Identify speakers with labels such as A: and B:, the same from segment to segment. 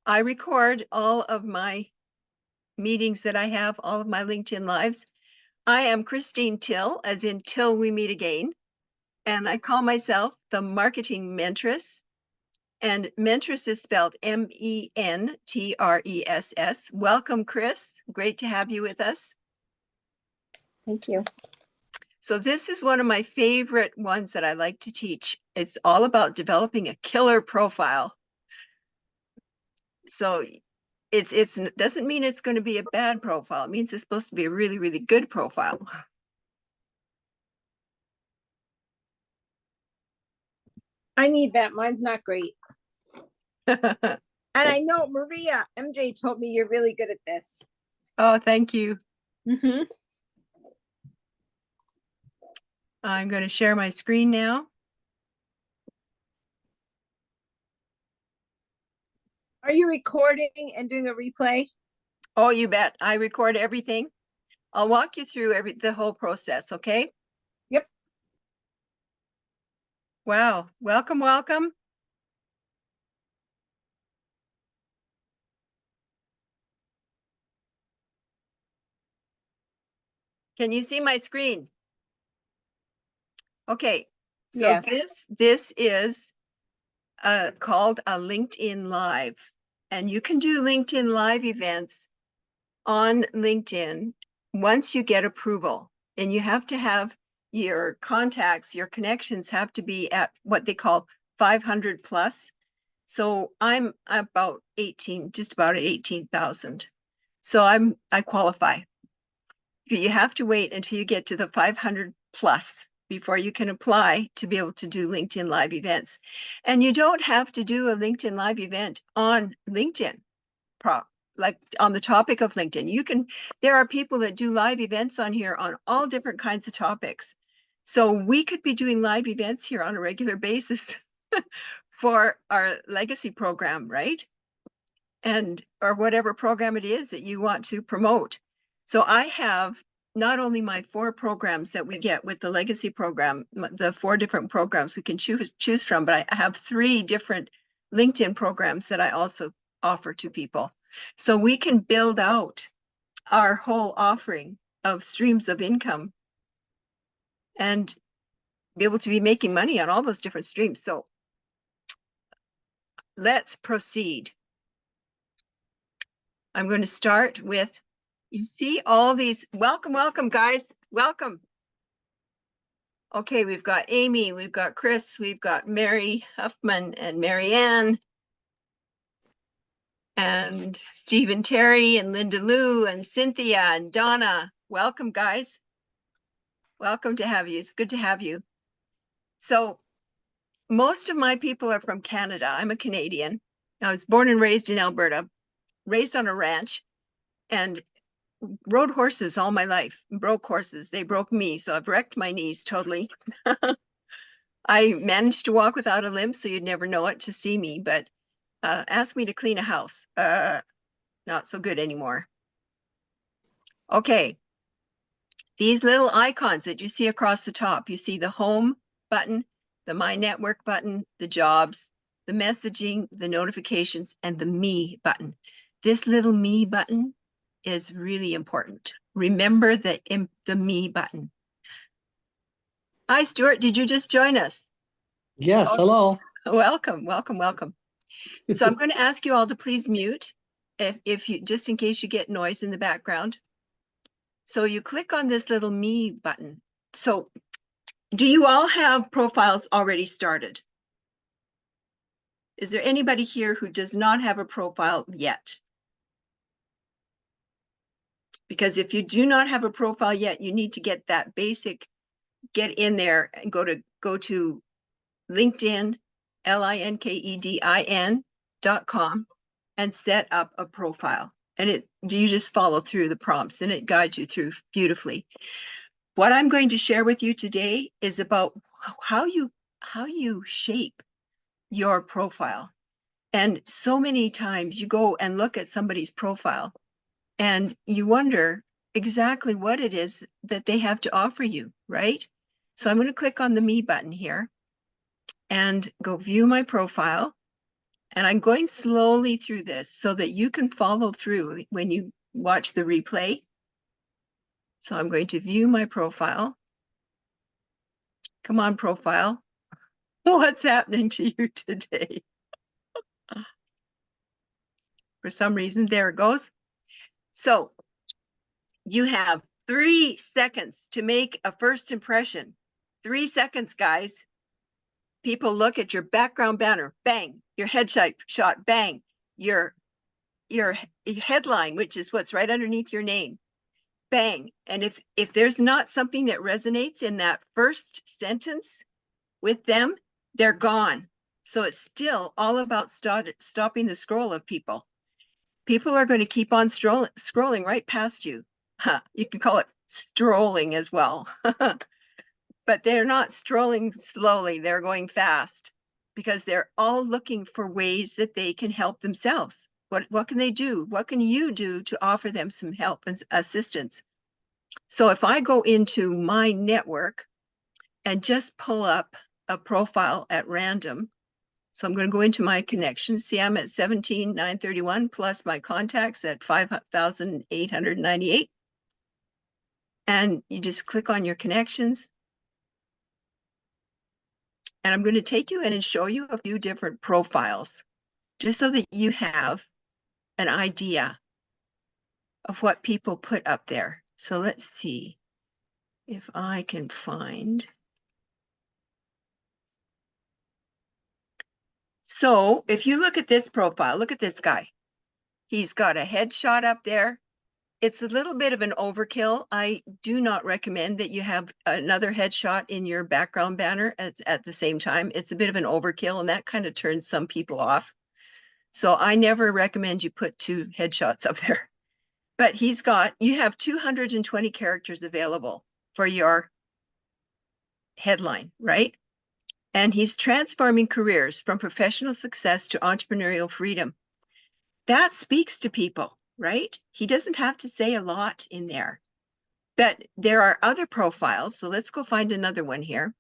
A: I record all of my meetings that I have, all of my LinkedIn Lives. I am Christine Till, as in till we meet again. And I call myself the Marketing Mentress. And Mentress is spelled M-E-N-T-R-E-S-S. Welcome, Chris. Great to have you with us.
B: Thank you.
A: So this is one of my favorite ones that I like to teach. It's all about developing a killer profile. So it's doesn't mean it's going to be a bad profile. It means it's supposed to be a really, really good profile.
B: I need that. Mine's not great. And I know Maria, MJ told me you're really good at this.
A: Oh, thank you.
B: Mm-hmm.
A: I'm going to share my screen now.
B: Are you recording and doing a replay?
A: Oh, you bet. I record everything. I'll walk you through the whole process, okay?
B: Yep.
A: Wow. Welcome, welcome. Can you see my screen? Okay. So
B: yes.
A: this is called a LinkedIn Live. And you can do LinkedIn Live events on LinkedIn once you get approval. And you have to have your contacts, your connections have to be at what they call 500 plus. So I'm about 18, just about at 18,000. So I qualify. You have to wait until you get to the 500 plus before you can apply to be able to do LinkedIn Live events. And you don't have to do a LinkedIn Live event on LinkedIn, like on the topic of LinkedIn. There are people that do live events on here on all different kinds of topics. So we could be doing live events here on a regular basis for our legacy program, right? Or whatever program it is that you want to promote. So I have not only my 4 programs that we get with the legacy program, the 4 different programs we can choose from, but I have 3 different LinkedIn programs that I also offer to people. So we can build out our whole offering of streams of income and be able to be making money on all those different streams. So let's proceed. I'm going to start with, you see all these, welcome, guys, welcome. Okay, we've got Amy, we've got Chris, we've got Mary Huffman and Marianne, and Stephen Terry and Linda Lou and Cynthia and Donna. Welcome, guys. Welcome to have you. It's good to have you. So most of my people are from Canada. I'm a Canadian. I was born and raised in Alberta, raised on a ranch, and rode horses all my life. Broke horses. They broke me, so I've wrecked my knees totally. I managed to walk without a limp, so you'd never know it to see me, but ask me to clean a house. Not so good anymore. Okay. These little icons that you see across the top, you see the home button, the My Network button, the jobs, the messaging, the notifications, and the me button. This little me button is really important. Remember the me button. Hi, Stuart. Did you just join us?
C: Yes, hello.
A: Welcome. So I'm going to ask you all to please mute if you, just in case you get noise in the background. So you click on this little me button. So do you all have profiles already started? Is there anybody here who does not have a profile yet? Because if you do not have a profile yet, you need to get that basic, get in there and go to LinkedIn, LinkedIn.com and set up a profile. And you just follow through the prompts and it guides you through beautifully. What I'm going to share with you today is about how you shape your profile. And so many times you go and look at somebody's profile and you wonder exactly what it is that they have to offer you, right? So I'm going to click on the me button here and go view my profile. And I'm going slowly through this so that you can follow through when you watch the replay. So I'm going to view my profile. Come on, profile. What's happening to you today? For some reason, there it goes. So you have 3 seconds to make a first impression. 3 seconds, guys. People look at your background banner, bang, your headshot shot, bang, your headline, which is what's right underneath your name, bang. And if there's not something that resonates in that first sentence with them, they're gone. So it's still all about stopping the scroll of people. People are going to keep on scrolling right past you. You can call it strolling as well. But they're not strolling slowly, they're going fast because they're all looking for ways that they can help themselves. What can they do? What can you do to offer them some help and assistance? So if I go into my network and just pull up a profile at random, so I'm going to go into my connections. See, I'm at 17,931 plus my contacts at 5,898. And you just click on your connections. And I'm going to take you in and show you a few different profiles, just so that you have an idea of what people put up there. So let's see if I can find. So if you look at this profile, look at this guy. He's got a headshot up there. It's a little bit of an overkill. I do not recommend that you have another headshot in your background banner at the same time. It's a bit of an overkill, and that kind of turns some people off. So I never recommend you put 2 headshots up there. But you have 220 characters available for your headline, right? And he's transforming careers from professional success to entrepreneurial freedom. That speaks to people, right? He doesn't have to say a lot in there. But there are other profiles. So let's go find another one here.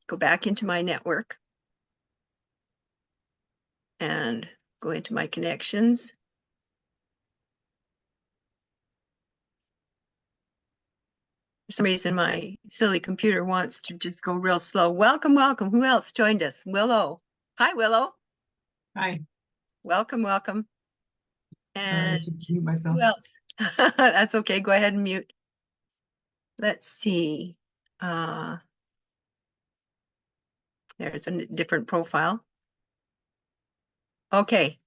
A: Go back into my network and go into my connections. For some reason, my silly computer wants to just go real slow. Welcome, welcome. Who else joined us? Willow. Hi, Willow.
D: Hi.
A: Welcome, welcome.
D: Sorry, I
A: And
D: should mute myself.
A: who else? That's okay. Go ahead and mute. Let's see. There's a different profile. Okay.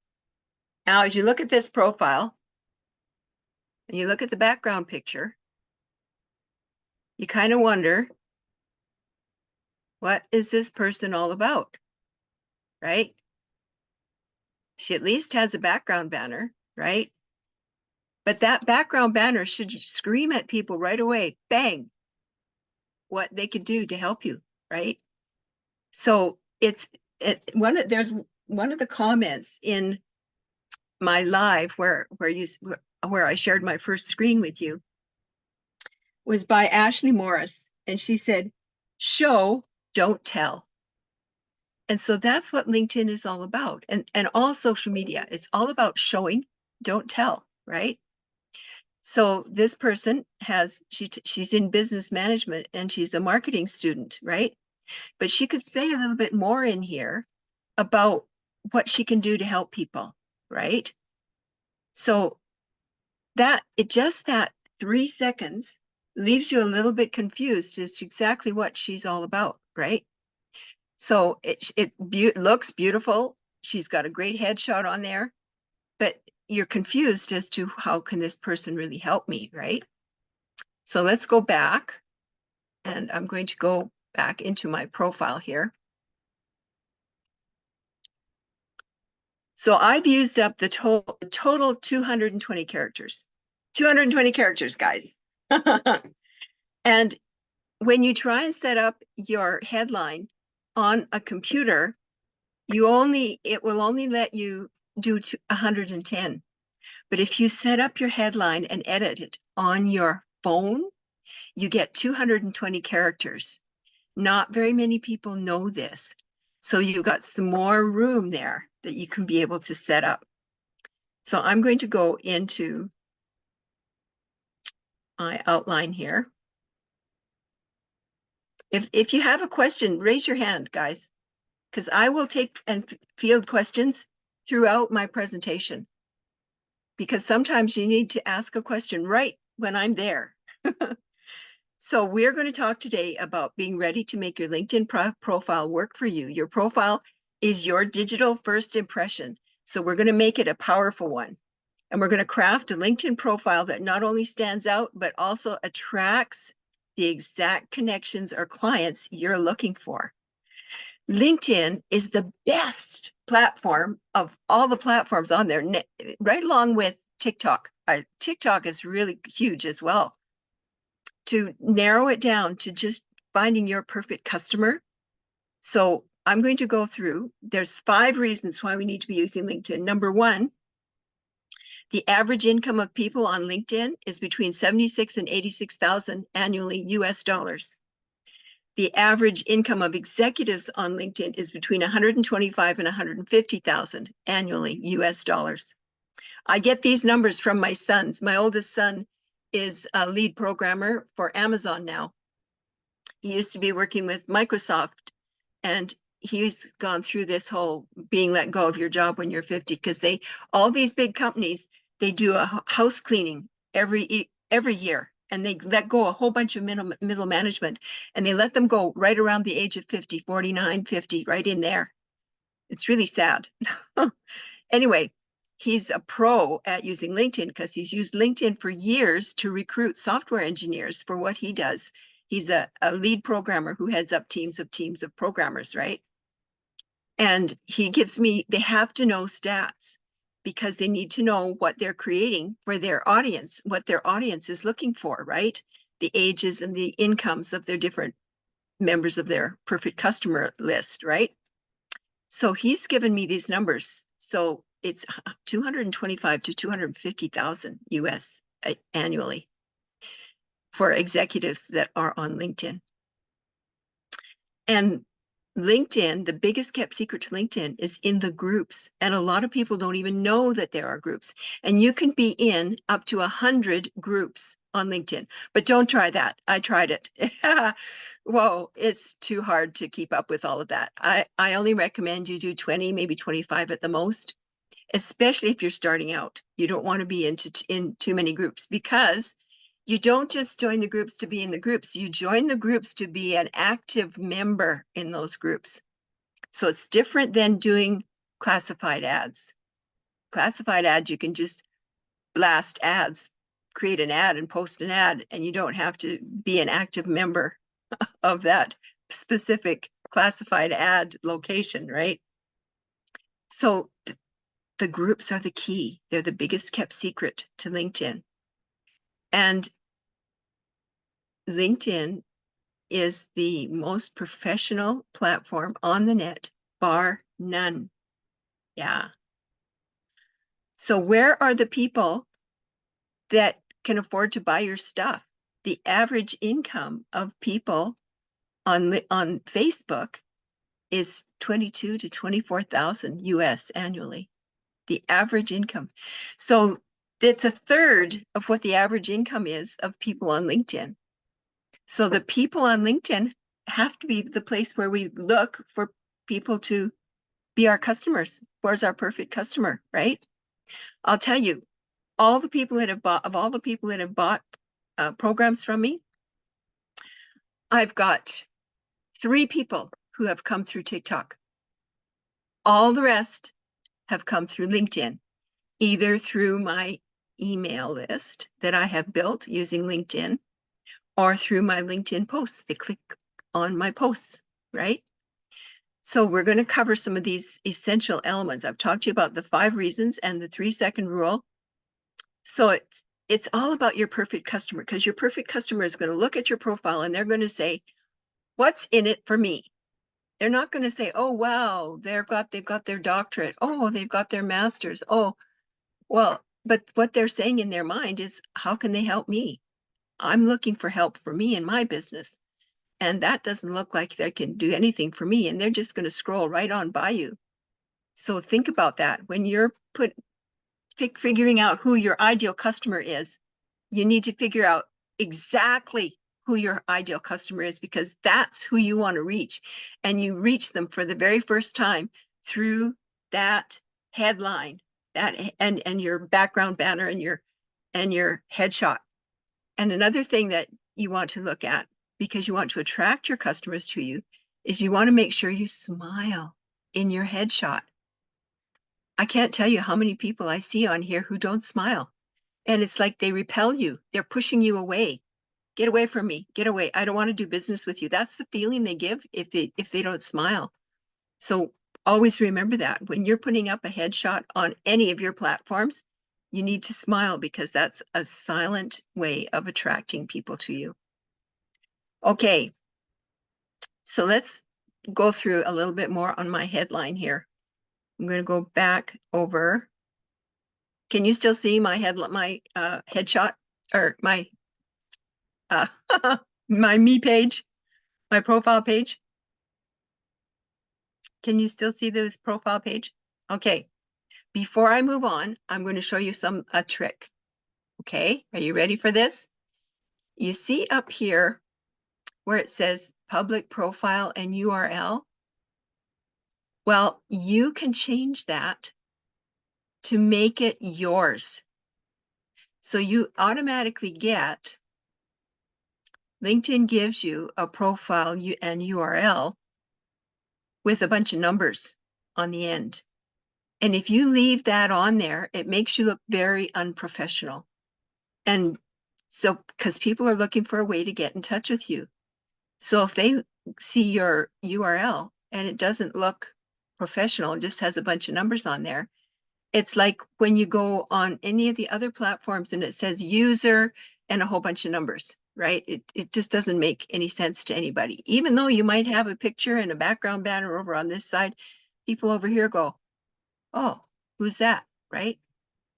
A: Now, as you look at this profile, and you look at the background picture, you kind of wonder, what is this person all about? Right? She at least has a background banner, right? But that background banner should scream at people right away, bang, what they could do to help you, right? So there's one of the comments in my live where I shared my first screen with you was by Ashley Morris, and she said, "Show, don't tell." And so that's what LinkedIn is all about, and all social media. It's all about showing, don't tell, right? So this person she's in business management and she's a marketing student, right? But she could say a little bit more in here about what she can do to help people, right? So that 3 seconds leaves you a little bit confused as to exactly what she's all about, right? So it looks beautiful. She's got a great headshot on there, but you're confused as to how can this person really help me, right? So let's go back, and I'm going to go back into my profile here. So I've used up the total 220 characters. 220 characters, guys. And when you try and set up your headline on a computer, it will only let you do 110. But if you set up your headline and edit it on your phone, you get 220 characters. Not very many people know this. So you've got some more room there that you can be able to set up. So I'm going to go into my outline here. If you have a question, raise your hand, guys, because I will take and field questions throughout my presentation. Because sometimes you need to ask a question right when I'm there. So we're going to talk today about being ready to make your LinkedIn profile work for you. Your profile is your digital first impression. So we're going to make it a powerful one. And we're going to craft a LinkedIn profile that not only stands out, but also attracts the exact connections or clients you're looking for. LinkedIn is the best platform of all the platforms on there, right along with TikTok. TikTok is really huge as well. To narrow it down to just finding your perfect customer. So I'm going to go through, there's 5 reasons why we need to be using LinkedIn. Number 1, the average income of people on LinkedIn is between 76 and 86,000 annually US dollars. The average income of executives on LinkedIn is between 125 and 150,000 annually US dollars. I get these numbers from my sons. My oldest son is a lead programmer for Amazon now. He used to be working with Microsoft, and he's gone through this whole being let go of your job when you're 50, because all these big companies, they do a house cleaning every year, and they let go a whole bunch of middle management, and they let them go right around the age of 50, 49, 50, right in there. It's really sad. Anyway, he's a pro at using LinkedIn because he's used LinkedIn for years to recruit software engineers for what he does. He's a lead programmer who heads up teams of programmers, right? And he gives me, they have to know stats because they need to know what they're creating for their audience, what their audience is looking for, right? The ages and the incomes of their different members of their perfect customer list, right? So he's given me these numbers. So it's 225 to 250,000 US annually for executives that are on LinkedIn. And LinkedIn, the biggest kept secret to LinkedIn is in the groups. And a lot of people don't even know that there are groups. And you can be in up to 100 groups on LinkedIn, but don't try that. I tried it. Whoa, it's too hard to keep up with all of that. I only recommend you do 20, maybe 25 at the most, especially if you're starting out. You don't want to be in too many groups, because you don't just join the groups to be in the groups. You join the groups to be an active member in those groups. So it's different than doing classified ads. Classified ads, you can just blast ads, create an ad and post an ad, and you don't have to be an active member of that specific classified ad location, right? So the groups are the key. They're the biggest kept secret to LinkedIn. And LinkedIn is the most professional platform on the net, bar none. Yeah. So where are the people that can afford to buy your stuff? The average income of people on Facebook is 22 to 24,000 US annually. The average income. So it's a third of what the average income is of people on LinkedIn. So the people on LinkedIn have to be the place where we look for people to be our customers. Where's our perfect customer, right? I'll tell you, all the people that have bought programs from me, I've got 3 people who have come through TikTok. All the rest have come through LinkedIn, either through my email list that I have built using LinkedIn, or through my LinkedIn posts. They click on my posts, right? So we're going to cover some of these essential elements. I've talked to you about the 5 reasons and the 3-second rule. So it's all about your perfect customer, because your perfect customer is going to look at your profile and they're going to say, what's in it for me? They're not going to say, oh, wow, they've got their doctorate. Oh, they've got their master's. Oh, well, but what they're saying in their mind is, how can they help me? I'm looking for help for me in my business. and that doesn't look like they can do anything for me, and they're just going to scroll right on by you. So think about that. When you're figuring out who your ideal customer is, you need to figure out exactly who your ideal customer is, because that's who you want to reach. And you reach them for the very first time through that headline, and your background banner and your headshot. And another thing that you want to look at, because you want to attract your customers to you, is you want to make sure you smile in your headshot. I can't tell you how many people I see on here who don't smile. And it's like they repel you. They're pushing you away. Get away from me. Get away. I don't want to do business with you. That's the feeling they give if they don't smile. So always remember that when you're putting up a headshot on any of your platforms, you need to smile, because that's a silent way of attracting people to you. Okay. So let's go through a little bit more on my headline here. I'm going to go back over. Can you still see my headshot, or my my me page, my profile page? Can you still see the profile page? Okay. Before I move on, I'm going to show you a trick. Okay. Are you ready for this? You see up here where it says public profile and URL? Well, you can change that to make it yours. So you automatically get, LinkedIn gives you a profile and URL with a bunch of numbers on the end. And if you leave that on there, it makes you look very unprofessional. And so, because people are looking for a way to get in touch with you. So if they see your URL and it doesn't look professional, it just has a bunch of numbers on there, it's like when you go on any of the other platforms and it says user and a whole bunch of numbers, right? It just doesn't make any sense to anybody. Even though you might have a picture and a background banner over on this side, people over here go, oh, who's that, right?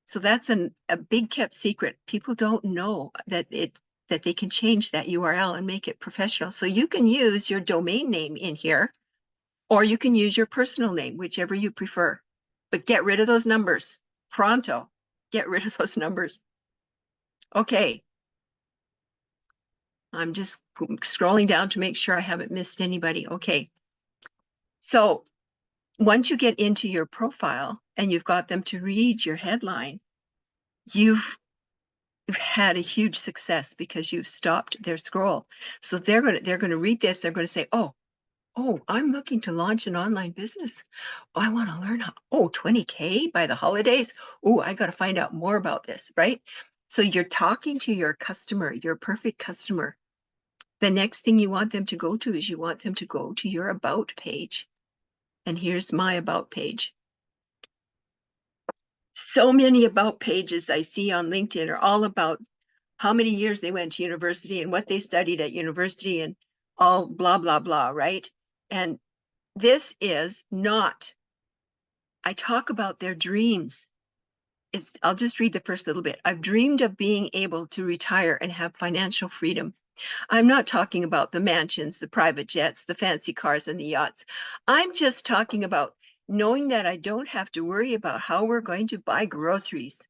A: So that's a big kept secret. People don't know that they can change that URL and make it professional. So you can use your domain name in here, or you can use your personal name, whichever you prefer. But get rid of those numbers. Pronto. Get rid of those numbers. Okay. I'm just scrolling down to make sure I haven't missed anybody. Okay. So once you get into your profile and you've got them to read your headline, you've had a huge success, because you've stopped their scroll. So they're going to read this. They're going to say, oh, I'm looking to launch an online business. Oh, I want to learn how, 20K by the holidays. Oh, I got to find out more about this, right? So you're talking to your customer, your perfect customer. The next thing you want them to go to is you want them to go to your about page. And here's my about page. So many about pages I see on LinkedIn are all about how many years they went to university and what they studied at university and all blah, blah, blah, right? And this is not, I talk about their dreams. I'll just read the first little bit. I've dreamed of being able to retire and have financial freedom. I'm not talking about the mansions, the private jets, the fancy cars, and the yachts. I'm just talking about knowing that I don't have to worry about how we're going to buy groceries,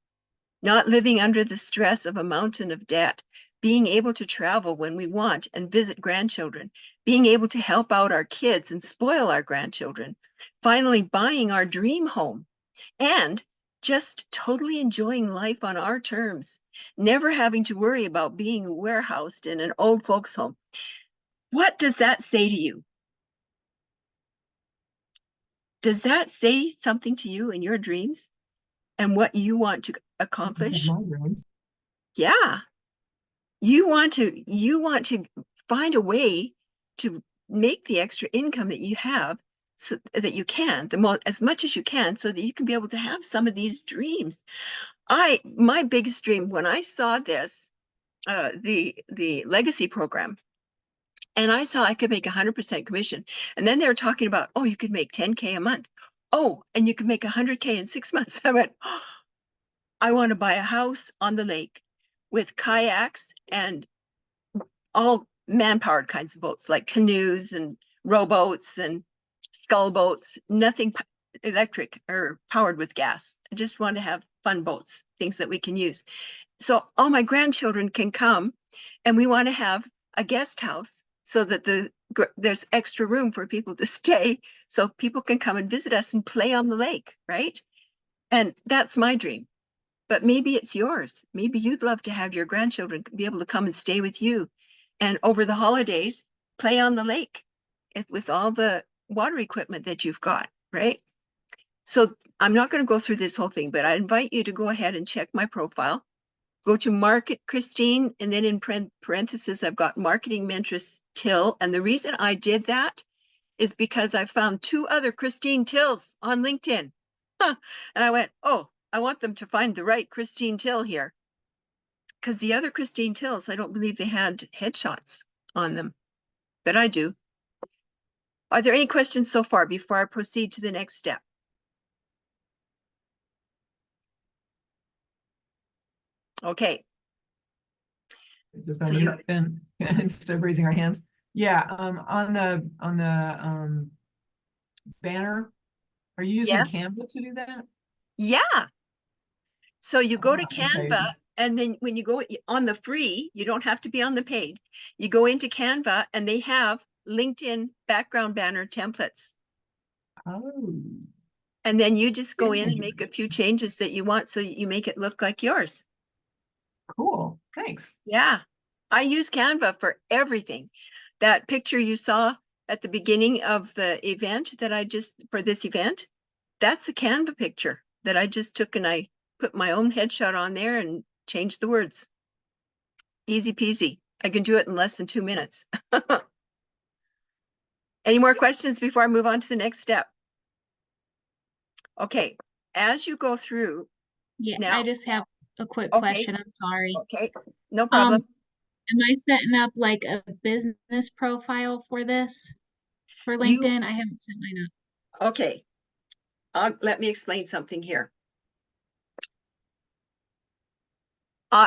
A: not living under the stress of a mountain of debt, being able to travel when we want and visit grandchildren, being able to help out our kids and spoil our grandchildren, finally buying our dream home, and just totally enjoying life on our terms, never having to worry about being warehoused in an old folks' home. What does that say to you? Does that say something to you in your dreams and what you want to accomplish? Yeah. You want to find a way to make the extra income that you have, so that you can, as much as you can, so that you can be able to have some of these dreams. My biggest dream when I saw this, the legacy program, and I saw I could make 100% commission, and then they were talking about, oh, you could make 10K a month. Oh, and you could make 100K in 6 months. I went, oh, I want to buy a house on the lake with kayaks and all man-powered kinds of boats, like canoes and rowboats and scull boats, nothing electric or powered with gas. I just want to have fun boats, things that we can use. So all my grandchildren can come, and we want to have a guest house so that there's extra room for people to stay, so people can come and visit us and play on the lake, right? And that's my dream. But maybe it's yours. Maybe you'd love to have your grandchildren be able to come and stay with you, and over the holidays, play on the lake with all the water equipment that you've got, right? So I'm not going to go through this whole thing, but I invite you to go ahead and check my profile. Go to Market Christine, and then in parentheses, I've got Marketing Mentress Till. And the reason I did that is because I found 2 other Christine Tills on LinkedIn. And I went, oh, I want them to find the right Christine Till here. Because the other Christine Tills, I don't believe they had headshots on them, but I do. Are there any questions so far before I proceed to the next step? Okay.
D: Just
A: So
D: unmute then instead of raising our hands. Yeah, on the banner, are you using
A: Yeah.
D: Canva to do that?
A: Yeah. So you go to
D: Okay.
A: Canva, and then when you go on the free, you don't have to be on the paid. You go into Canva, and they have LinkedIn background banner templates.
D: Oh,
A: And then you just go in and
D: Yeah.
A: make a few changes that you want so you make it look like yours.
D: cool. Thanks.
A: Yeah. I use Canva for everything. That picture you saw at the beginning of the event that for this event, that's a Canva picture that I just took, and I put my own headshot on there and changed the words. Easy peasy. I can do it in less than 2 minutes. Any more questions before I move on to the next step? Okay, as you go through,
E: Yeah,
A: now,
E: I just have a quick
A: okay,
E: question. I'm sorry.
A: okay, no problem.
E: Am I setting up like a business profile for this for
A: You-
E: LinkedIn? I haven't set mine up.
A: Okay, let me explain something here.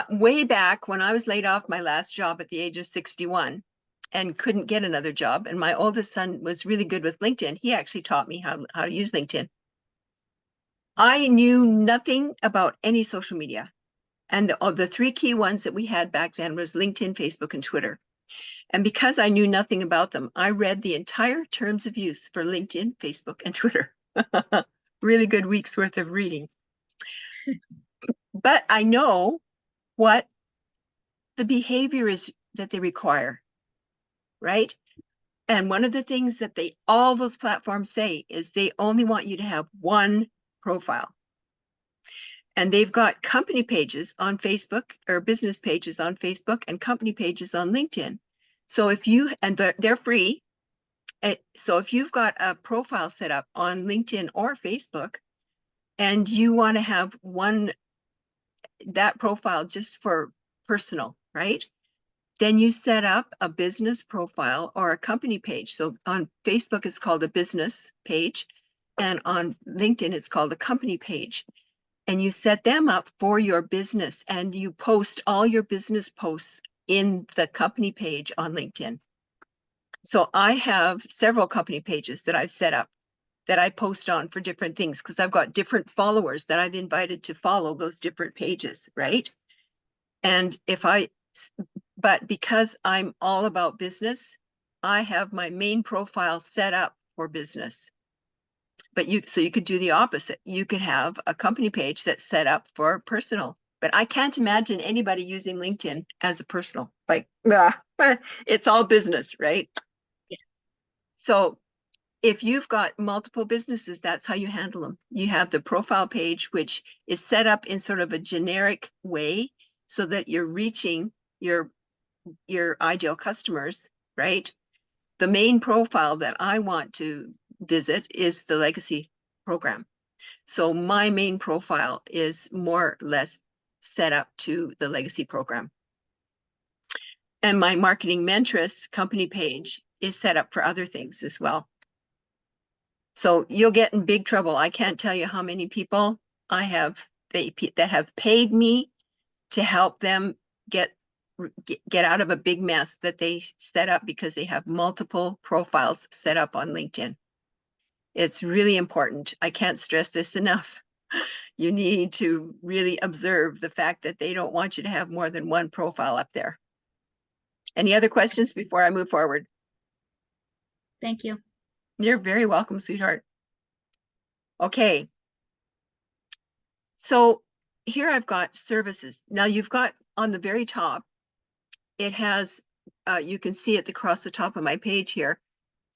A: Way back when I was laid off my last job at the age of 61 and couldn't get another job, and my oldest son was really good with LinkedIn, he actually taught me how to use LinkedIn. I knew nothing about any social media. And the 3 key ones that we had back then was LinkedIn, Facebook, and Twitter. And because I knew nothing about them, I read the entire terms of use for LinkedIn, Facebook, and Twitter. Really good week's worth of reading. But I know what the behavior is that they require, right? And one of the things that all those platforms say is they only want you to have one profile. And they've got company pages on Facebook, or business pages on Facebook, and company pages on LinkedIn. So they're free. So if you've got a profile set up on LinkedIn or Facebook, and you want to have that profile just for personal, right? Then you set up a business profile or a company page. So on Facebook, it's called a business page, and on LinkedIn, it's called a company page. And you set them up for your business, and you post all your business posts in the company page on LinkedIn. So I have several company pages that I've set up that I post on for different things, because I've got different followers that I've invited to follow those different pages, right? And but because I'm all about business, I have my main profile set up for business. But so you could do the opposite. You could have a company page that's set up for personal. But I can't imagine anybody using LinkedIn as a personal. Like, it's all business, right?
E: Yeah.
A: So if you've got multiple businesses, that's how you handle them. You have the profile page, which is set up in sort of a generic way so that you're reaching your ideal customers, right? The main profile that I want to visit is the legacy program. So my main profile is more or less set up to the legacy program. And my marketing mentress company page is set up for other things as well. So you'll get in big trouble. I can't tell you how many people I have that have paid me to help them get get out of a big mess that they set up because they have multiple profiles set up on LinkedIn. It's really important. I can't stress this enough. You need to really observe the fact that they don't want you to have more than one profile up there. Any other questions before I move forward?
E: Thank you.
A: You're very welcome, sweetheart. Okay. So here I've got services. Now you've got on the very top, it has, you can see it across the top of my page here.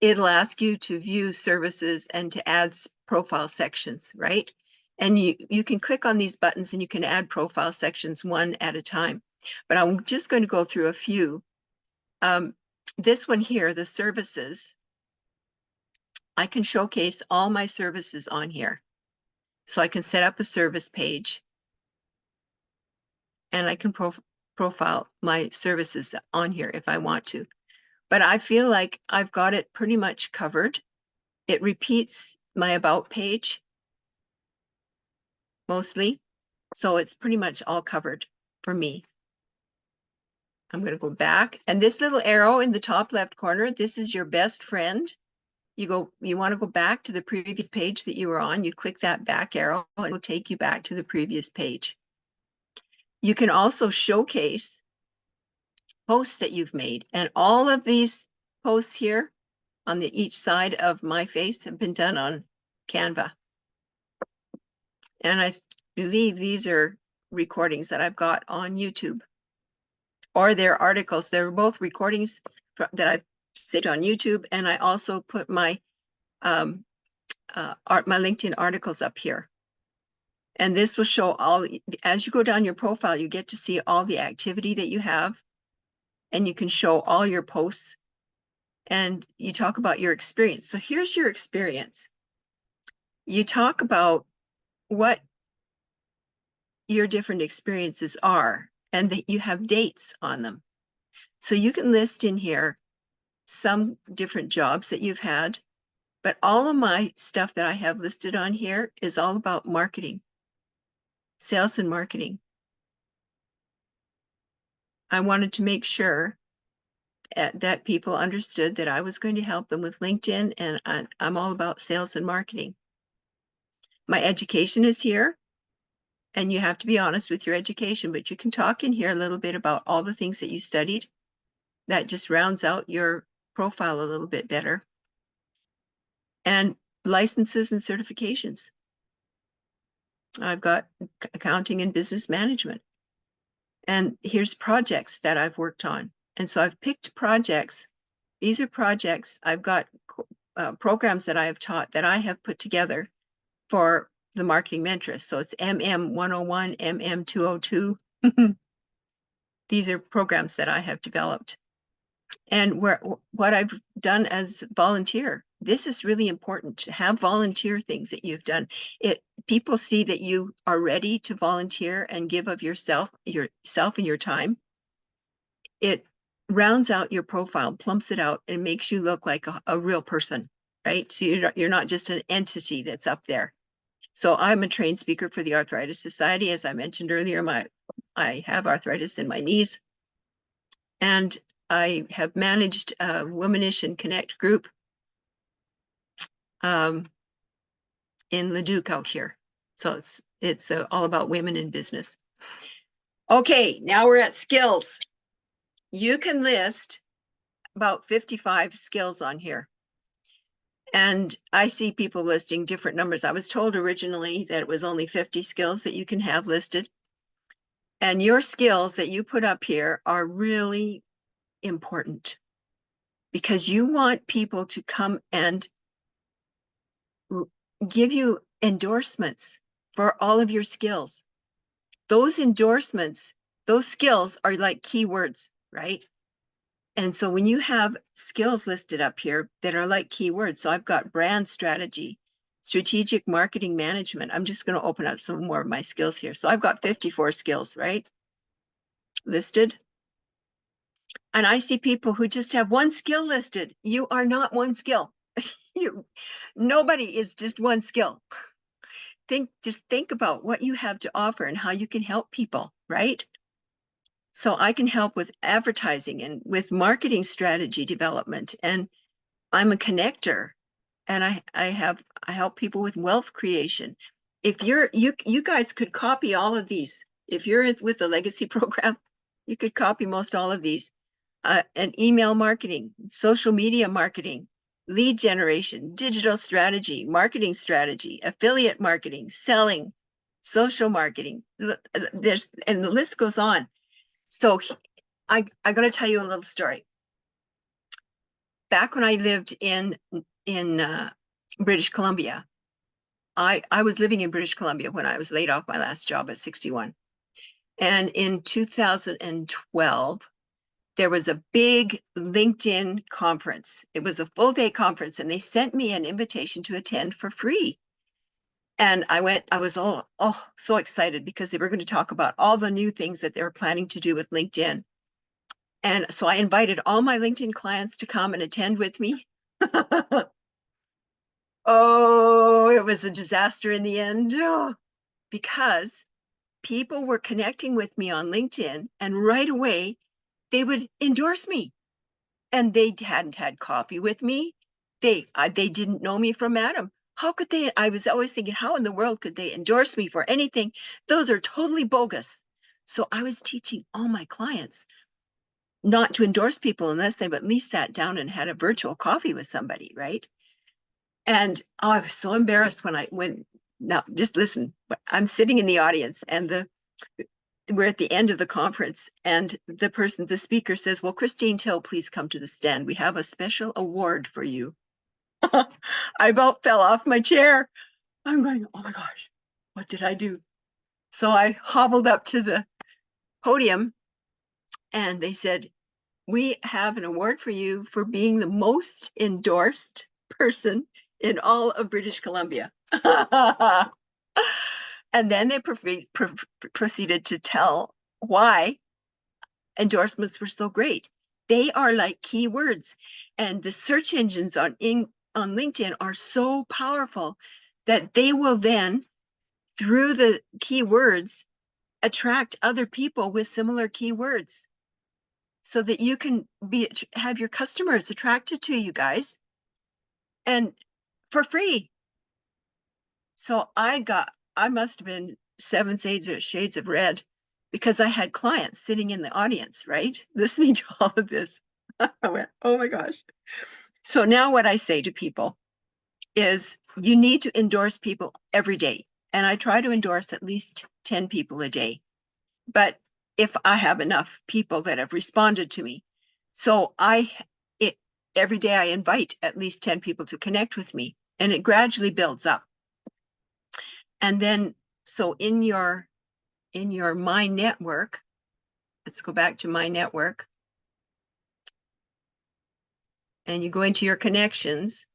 A: It'll ask you to view services and to add profile sections, right? And you can click on these buttons and you can add profile sections one at a time. But I'm just going to go through a few. This one here, the services, I can showcase all my services on here. So I can set up a service page and I can profile my services on here if I want to. But I feel like I've got it pretty much covered. It repeats my about page mostly. So it's pretty much all covered for me. I'm going to go back, and this little arrow in the top left corner, this is your best friend. You want to go back to the previous page that you were on. You click that back arrow, it will take you back to the previous page. You can also showcase posts that you've made, and all of these posts here on each side of my face have been done on Canva. And I believe these are recordings that I've got on YouTube, or they're articles. They're both recordings that I've saved on YouTube, and I also put my my LinkedIn articles up here. And this will show all, as you go down your profile, you get to see all the activity that you have, and you can show all your posts, and you talk about your experience. So here's your experience. You talk about what your different experiences are, and that you have dates on them. So you can list in here some different jobs that you've had, but all of my stuff that I have listed on here is all about marketing, sales and marketing. I wanted to make sure that people understood that I was going to help them with LinkedIn, and I'm all about sales and marketing. My education is here, and you have to be honest with your education, but you can talk in here a little bit about all the things that you studied. That just rounds out your profile a little bit better. And licenses and certifications. I've got accounting and business management. And here's projects that I've worked on. And so I've picked projects. These are projects. I've got programs that I have taught that I have put together for the marketing mentoress. So it's MM101, MM202. These are programs that I have developed. And what I've done as volunteer, this is really important to have volunteer things that you've done. People see that you are ready to volunteer and give of yourself and your time. It rounds out your profile, plumps it out, and makes you look like a real person, right? So you're not just an entity that's up there. So I'm a trained speaker for the Arthritis Society. As I mentioned earlier, I have arthritis in my knees. And I have managed a Womanish and Connect group in Leduc out here. So it's all about women in business. Okay, now we're at skills. You can list about 55 skills on here. And I see people listing different numbers. I was told originally that it was only 50 skills that you can have listed. And your skills that you put up here are really important, because you want people to come and give you endorsements for all of your skills. Those endorsements, those skills are like keywords, right? And so when you have skills listed up here that are like keywords, so I've got brand strategy, strategic marketing management. I'm just going to open up some more of my skills here. So I've got 54 skills, right? Listed. And I see people who just have one skill listed. You are not one skill. Nobody is just one skill. Just think about what you have to offer and how you can help people, right? So I can help with advertising and with marketing strategy development. And I'm a connector, and I help people with wealth creation. If you guys could copy all of these. If you're with the legacy program, you could copy most all of these. And email marketing, social media marketing, lead generation, digital strategy, marketing strategy, affiliate marketing, selling, social marketing. There's, and the list goes on. So I got to tell you a little story. Back when I lived in British Columbia, I was living in British Columbia when I was laid off my last job at 61. And in 2012, there was a big LinkedIn conference. It was a full day conference, and they sent me an invitation to attend for free. And I went, I was so excited because they were going to talk about all the new things that they were planning to do with LinkedIn. And so I invited all my LinkedIn clients to come and attend with me. Oh, it was a disaster in the end. Oh, because people were connecting with me on LinkedIn, and right away they would endorse me. And they hadn't had coffee with me. They didn't know me from Adam. How could they? I was always thinking, how in the world could they endorse me for anything? Those are totally bogus. So I was teaching all my clients not to endorse people unless they've at least sat down and had a virtual coffee with somebody, right? And I was so embarrassed when now just listen, I'm sitting in the audience, and we're at the end of the conference, and the speaker says, well, Christine Till, please come to the stand. We have a special award for you. I about fell off my chair. I'm going, oh my gosh, what did I do? So I hobbled up to the podium, and they said, we have an award for you for being the most endorsed person in all of British Columbia. And then they proceeded to tell why endorsements were so great. They are like keywords, and the search engines on LinkedIn are so powerful that they will then, through the keywords, attract other people with similar keywords, so that you can have your customers attracted to you guys, and for free. So I must have been 7 shades of red, because I had clients sitting in the audience, right? Listening to all of this. I went, oh my gosh. So now what I say to people is, you need to endorse people every day. And I try to endorse at least 10 people a day. But if I have enough people that have responded to me, so every day I invite at least 10 people to connect with me, and it gradually builds up. And then, so in your My Network, let's go back to My Network, and you go into your connections.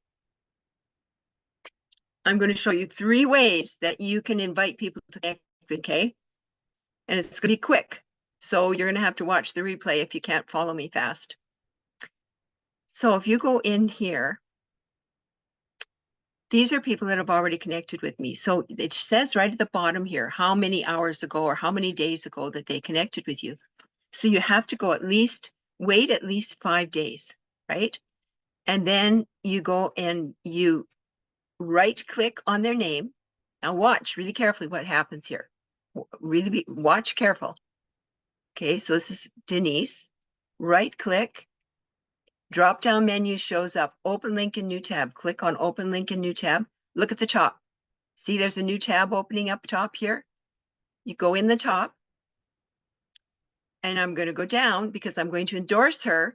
A: I'm going to show you 3 ways that you can invite people to connect, okay? And it's going to be quick. So you're going to have to watch the replay if you can't follow me fast. So if you go in here, these are people that have already connected with me. So it says right at the bottom here, how many hours ago or how many days ago that they connected with you. So you have to wait at least 5 days, right? And then you go and you right click on their name. Now watch really carefully what happens here. Really watch careful. Okay, so this is Denise. Right click, drop down menu shows up, open link in new tab. Click on open link in new tab. Look at the top. See, there's a new tab opening up top here. You go in the top, and I'm going to go down because I'm going to endorse her.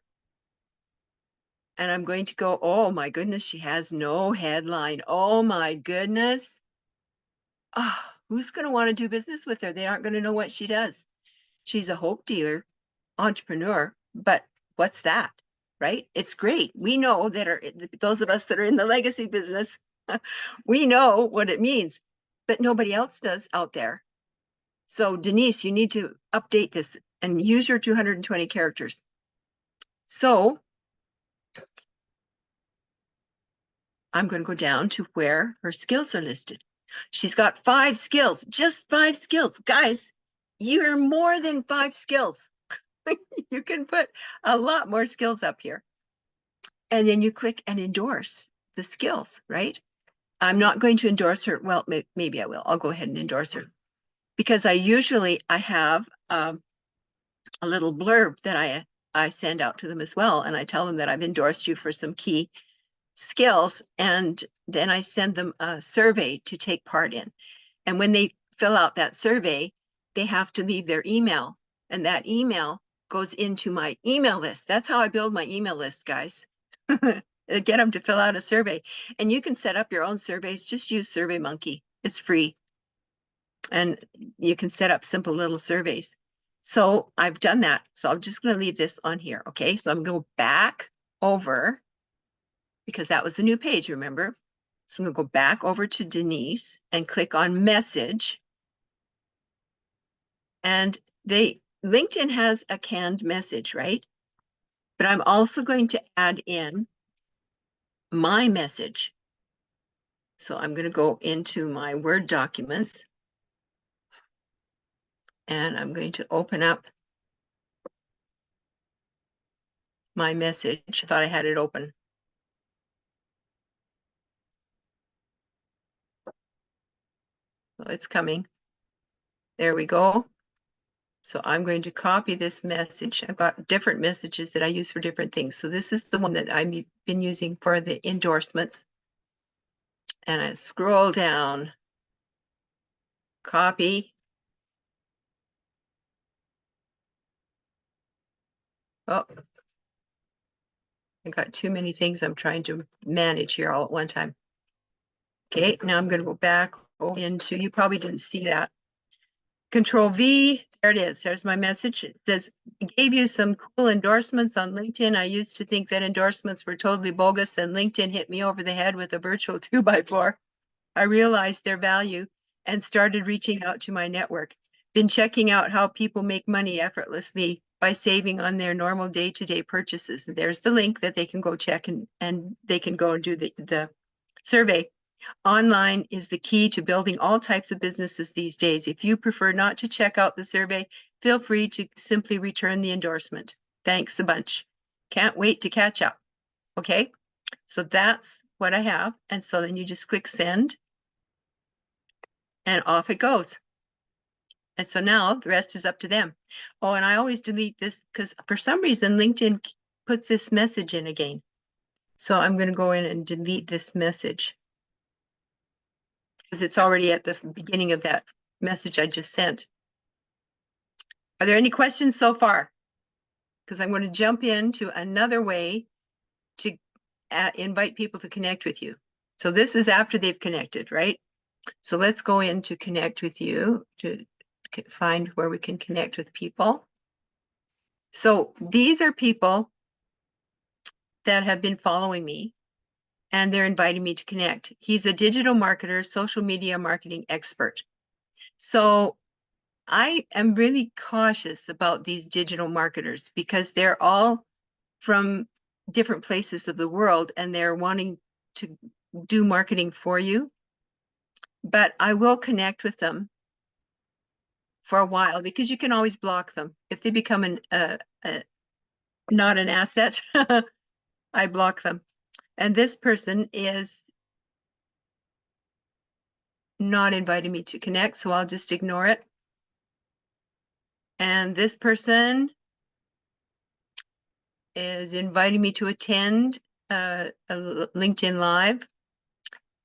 A: And I'm going to go, oh my goodness, she has no headline. Oh my goodness. Oh, who's going to want to do business with her? They aren't going to know what she does. She's a hope dealer, entrepreneur, but what's that, right? It's great. We know that those of us that are in the legacy business, we know what it means, but nobody else does out there. So Denise, you need to update this and use your 220 characters. So I'm going to go down to where her skills are listed. She's got 5 skills, just 5 skills. Guys, you're more than 5 skills. You can put a lot more skills up here. And then you click and endorse the skills, right? I'm not going to endorse her. Well, maybe I will. I'll go ahead and endorse her because I have a little blurb that I send out to them as well. And I tell them that I've endorsed you for some key skills. And then I send them a survey to take part in. And when they fill out that survey, they have to leave their email. And that email goes into my email list. That's how I build my email list, guys. Get them to fill out a survey. And you can set up your own surveys. Just use SurveyMonkey. It's free. And you can set up simple little surveys. So I've done that. So I'm just going to leave this on here. Okay. So I'm going to go back over because that was the new page, remember? So I'm going to go back over to Denise and click on message. And LinkedIn has a canned message, right? But I'm also going to add in my message. So I'm going to go into my Word documents and I'm going to open up my message. I thought I had it open. Well, it's coming. There we go. So I'm going to copy this message. I've got different messages that I use for different things. So this is the one that I've been using for the endorsements. And I scroll down, copy. Oh, I got too many things I'm trying to manage here all at one time. Okay, now I'm going to go back into, you probably didn't see that. Control V, there it is. There's my message. It says, gave you some cool endorsements on LinkedIn. I used to think that endorsements were totally bogus, and LinkedIn hit me over the head with a virtual 2x4. I realized their value and started reaching out to my network. Been checking out how people make money effortlessly by saving on their normal day-to-day purchases. And there's the link that they can go check and they can go and do the survey. Online is the key to building all types of businesses these days. If you prefer not to check out the survey, feel free to simply return the endorsement. Thanks a bunch. Can't wait to catch up. Okay, so that's what I have. And so then you just click send and off it goes. And so now the rest is up to them. Oh, and I always delete this because for some reason LinkedIn puts this message in again. So I'm going to go in and delete this message because it's already at the beginning of that message I just sent. Are there any questions so far? Because I'm going to jump into another way to invite people to connect with you. So this is after they've connected, right? So let's go in to connect with you to find where we can connect with people. So these are people that have been following me and they're inviting me to connect. He's a digital marketer, social media marketing expert. So I am really cautious about these digital marketers because they're all from different places of the world and they're wanting to do marketing for you. But I will connect with them for a while because you can always block them. If they become not an asset, I block them. And this person is not inviting me to connect, so I'll just ignore it. And this person is inviting me to attend a LinkedIn Live.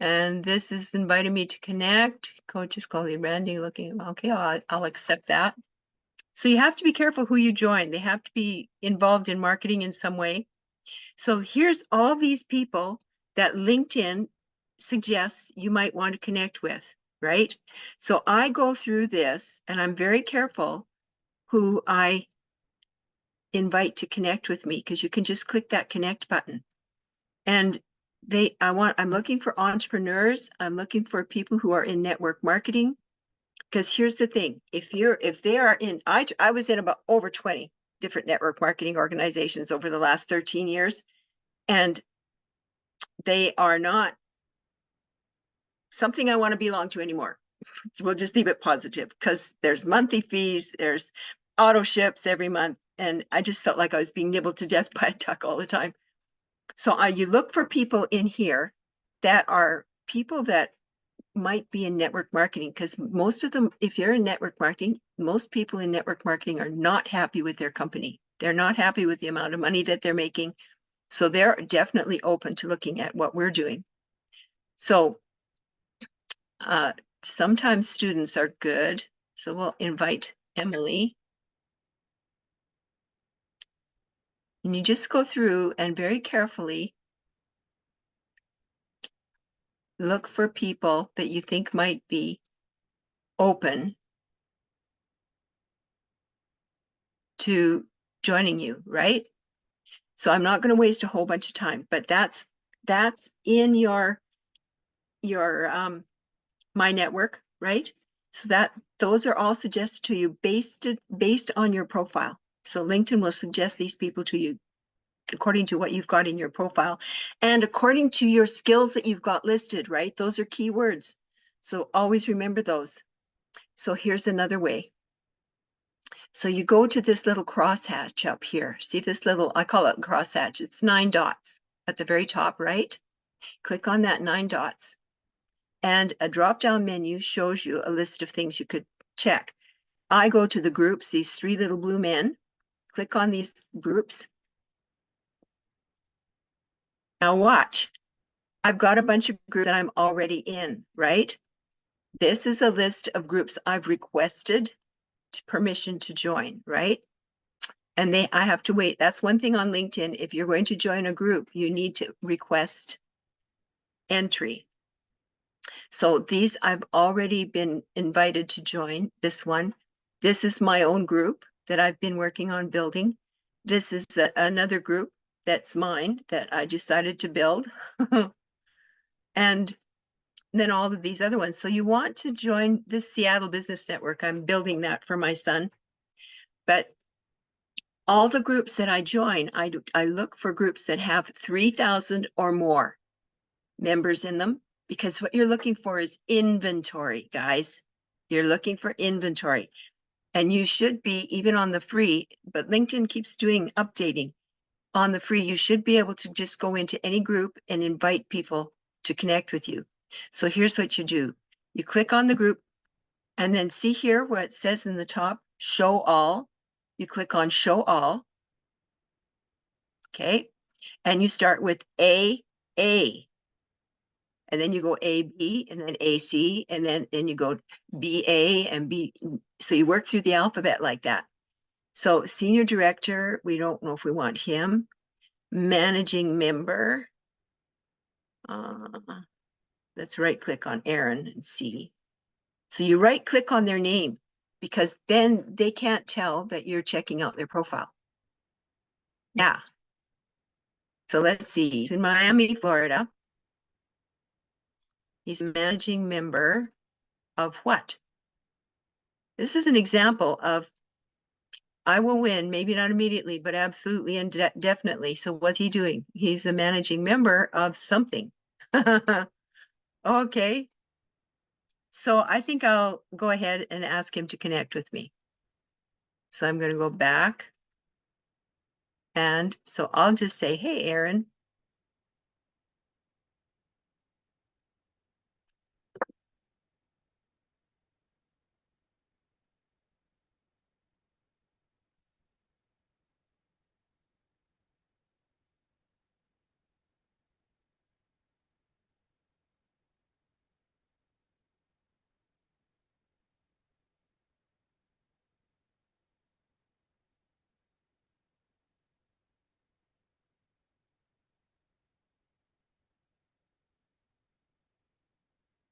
A: And this is inviting me to connect. Coaches call you Randy looking. Okay, I'll accept that. So you have to be careful who you join. They have to be involved in marketing in some way. So here's all these people that LinkedIn suggests you might want to connect with, right? So I go through this and I'm very careful who I invite to connect with me because you can just click that connect button. And I'm looking for entrepreneurs. I'm looking for people who are in network marketing. Because here's the thing, if they are in, I was in about over 20 different network marketing organizations over the last 13 years, and they are not something I want to belong to anymore. So we'll just leave it positive because there's monthly fees, there's auto ships every month, and I just felt like I was being nibbled to death by a duck all the time. So you look for people in here that are people that might be in network marketing, because most of them, if you're in network marketing, most people in network marketing are not happy with their company. They're not happy with the amount of money that they're making. So they're definitely open to looking at what we're doing. So sometimes students are good. So we'll invite Emily. And you just go through and very carefully look for people that you think might be open to joining you, right? So I'm not going to waste a whole bunch of time, but that's in your my network, right? So those are all suggested to you based on your profile. So LinkedIn will suggest these people to you according to what you've got in your profile and according to your skills that you've got listed, right? Those are keywords. So always remember those. So here's another way. So you go to this little crosshatch up here. See this little, I call it crosshatch. It's 9 dots at the very top, right? Click on that 9 dots. And a drop-down menu shows you a list of things you could check. I go to the groups, these 3 little blue men. Click on these groups. Now watch. I've got a bunch of groups that I'm already in, right? This is a list of groups I've requested permission to join, right? And I have to wait. That's one thing on LinkedIn. If you're going to join a group, you need to request entry. So these I've already been invited to join. This one, this is my own group that I've been working on building. This is another group that's mine that I decided to build. And then all of these other ones. So you want to join the Seattle Business Network. I'm building that for my son. But all the groups that I join, I look for groups that have 3,000 or more members in them, because what you're looking for is inventory, guys. You're looking for inventory. And you should be, even on the free, but LinkedIn keeps doing updating. On the free, you should be able to just go into any group and invite people to connect with you. So here's what you do. You click on the group and then see here where it says in the top, show all. You click on show all. Okay. And you start with A. And then you go AB and then AC and then you go BA and B. So you work through the alphabet like that. So senior director, we don't know if we want him. Managing member. Let's right click on Aaron and see. So you right click on their name because then they can't tell that you're checking out their profile. Yeah. So let's see. He's in Miami, Florida. He's a managing member of what? This is an example of I will win, maybe not immediately, but absolutely and definitely. So what's he doing? He's a managing member of something. Okay. So I think I'll go ahead and ask him to connect with me. So I'm going to go back. And so I'll just say, hey, Aaron.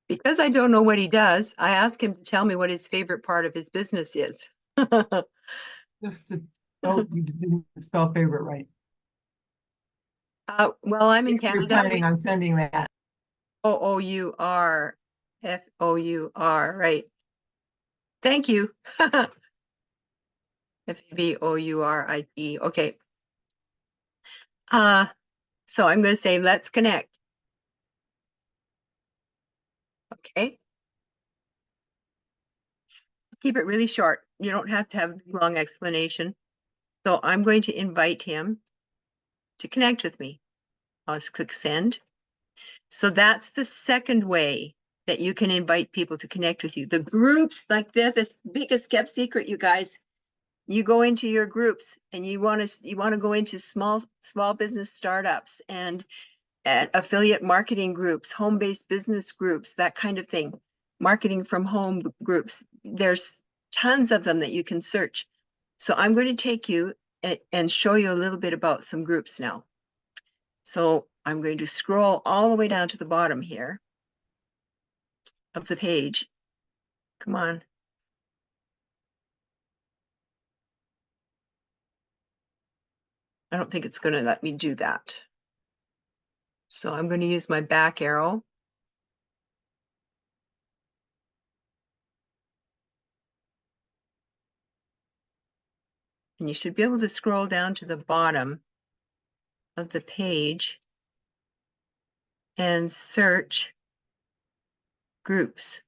A: Because I don't know what he does, I ask him to tell me what his favorite part of his business is.
D: Just to, oh, you didn't spell favorite right.
A: Well, I'm in
D: If you're
A: Canada.
D: planning on sending that.
A: Four, Four, right. Thank you. Favorite. Okay. So I'm going to say, let's connect. Okay. Keep it really short. You don't have to have a long explanation. So I'm going to invite him to connect with me. I'll just click send. So that's the second way that you can invite people to connect with you. The groups, like they're the biggest kept secret, you guys. You go into your groups and you want to go into small business startups and affiliate marketing groups, home-based business groups, that kind of thing. Marketing from home groups. There's tons of them that you can search. So I'm going to take you and show you a little bit about some groups now. So I'm going to scroll all the way down to the bottom here of the page. Come on. I don't think it's going to let me do that. So I'm going to use my back arrow. And you should be able to scroll down to the bottom of the page and search groups.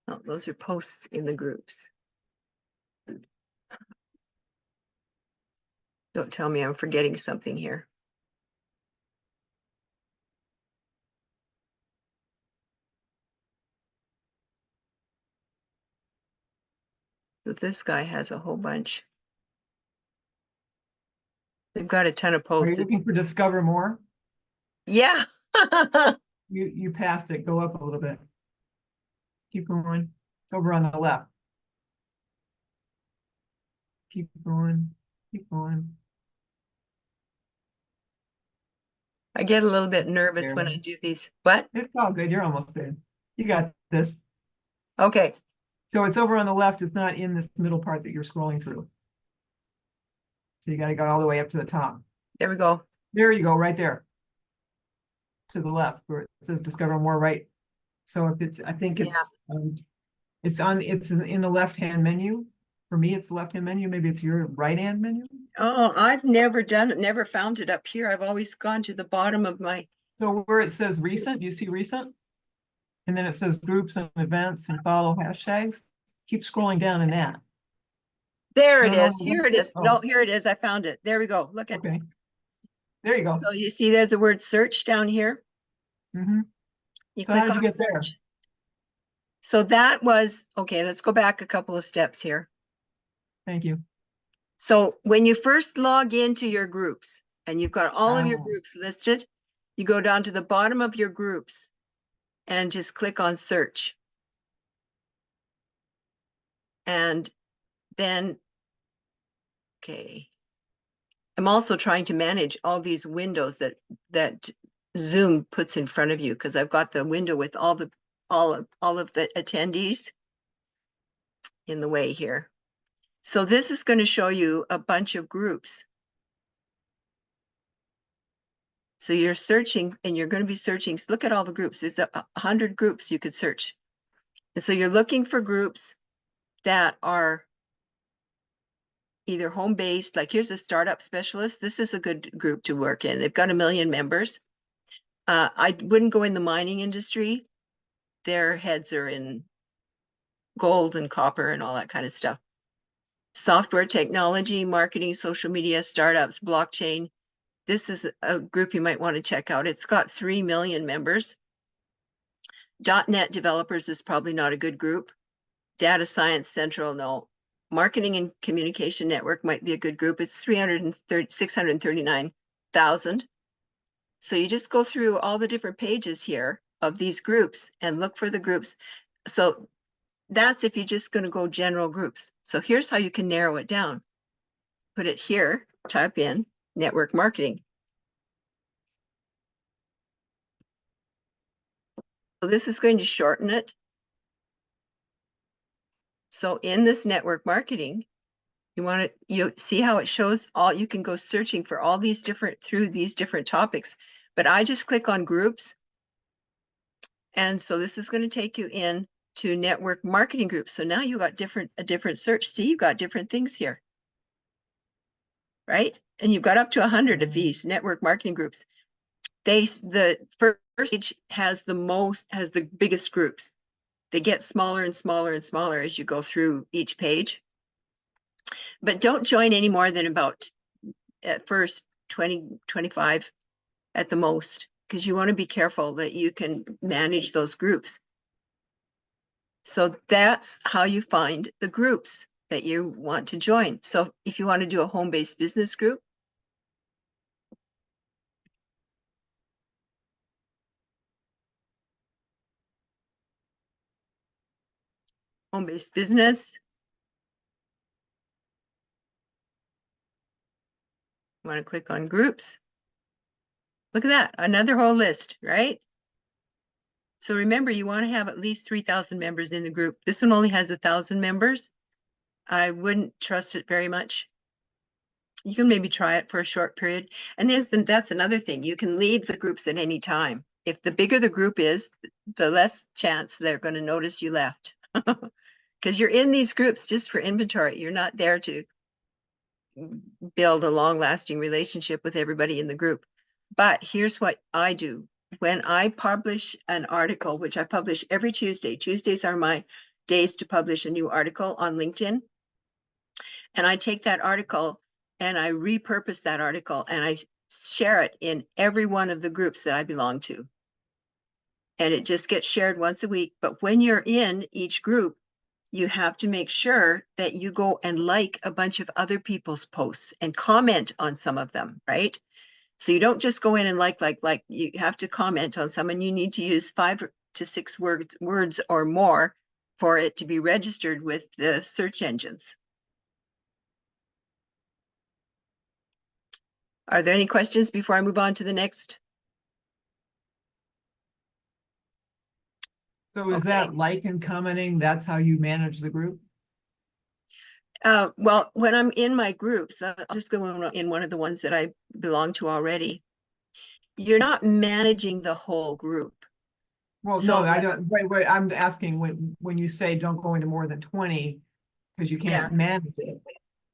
A: Oh, those are posts in the groups. Don't tell me I'm forgetting something here. So this guy has a whole bunch. They've got a ton of
D: Are
A: posts.
D: you looking for discover more?
A: Yeah.
D: You passed it. Go up a little bit. Keep going. It's over on the left. Keep going. Keep going.
A: I get a little bit nervous when I do these. What?
D: It's all good. You're almost there. You got this.
A: Okay.
D: So it's over on the left. It's not in this middle part that you're scrolling through. So you got to go all the way up to the top.
A: There we go.
D: There you go, right there. To the left where it says discover more, right? So if it's, I think it's in the left-hand menu. For me, it's the left-hand menu. Maybe it's your right-hand menu.
A: Oh, I've never done it, never found it up here. I've always gone to the bottom of my.
D: So where it says recent, you see recent? And then it says groups and events and follow hashtags. Keep scrolling down in that.
A: There it
D: No,
A: is. Here it is.
D: oh.
A: No, here it is. I found it. There we go. Look at.
D: Okay. There you go.
A: So you see there's a word search down here.
D: Mm-hmm.
A: You
D: So how
A: click
D: did you
A: on
D: get there?
A: search. So that was, okay, let's go back a couple of steps here.
D: Thank you.
A: So when you first log into your groups and you've got all of your
D: Oh.
A: groups listed, you go down to the bottom of your groups and just click on search. And then, okay. I'm also trying to manage all these windows that Zoom puts in front of you, because I've got the window with all of the attendees in the way here. So this is going to show you a bunch of groups. So you're searching and you're going to be searching. Look at all the groups. There's 100 groups you could search. And so you're looking for groups that are either home-based, like here's a startup specialist. This is a good group to work in. They've got 1 million members. I wouldn't go in the mining industry. Their heads are in gold and copper and all that kind of stuff. Software technology, marketing, social media, startups, blockchain. This is a group you might want to check out. It's got 3 million members. .NET developers is probably not a good group. Data Science Central, no. Marketing and Communication Network might be a good group. It's 639,000. So you just go through all the different pages here of these groups and look for the groups. So that's if you're just going to go general groups. So here's how you can narrow it down. Put it here, type in network marketing. So this is going to shorten it. So in this network marketing, you see how it shows all, you can go searching for all these different, through these different topics, but I just click on groups. And so this is going to take you in to network marketing groups. So now you got a different search. See, you've got different things here, right? And you've got up to 100 of these network marketing groups. The first page has the biggest groups. They get smaller and smaller and smaller as you go through each page. But don't join any more than about, at first, 20, 25 at the most, because you want to be careful that you can manage those groups. So that's how you find the groups that you want to join. So if you want to do a home-based business group, home-based business, you want to click on groups. Look at that, another whole list, right? So remember, you want to have at least 3,000 members in the group. This one only has 1,000 members. I wouldn't trust it very much. You can maybe try it for a short period. And that's another thing. You can leave the groups at any time. If the bigger the group is, the less chance they're going to notice you left. Because you're in these groups just for inventory. You're not there to build a long-lasting relationship with everybody in the group. But here's what I do. When I publish an article, which I publish every Tuesday, Tuesdays are my days to publish a new article on LinkedIn. And I take that article and I repurpose that article and I share it in every one of the groups that I belong to. And it just gets shared once a week. But when you're in each group, you have to make sure that you go and like a bunch of other people's posts and comment on some of them, right? So you don't just go in and like, you have to comment on some, and you need to use 5 to 6 words or more for it to be registered with the search engines. Are there any questions before I move on to the next?
D: So is that like and commenting, that's how you manage the group?
A: Well, when I'm in my groups, I'll just go in one of the ones that I belong to already. You're not managing the whole group.
D: Well,
A: So,
D: no, I don't, wait, I'm asking when you say don't go into more than 20, because you can't manage it.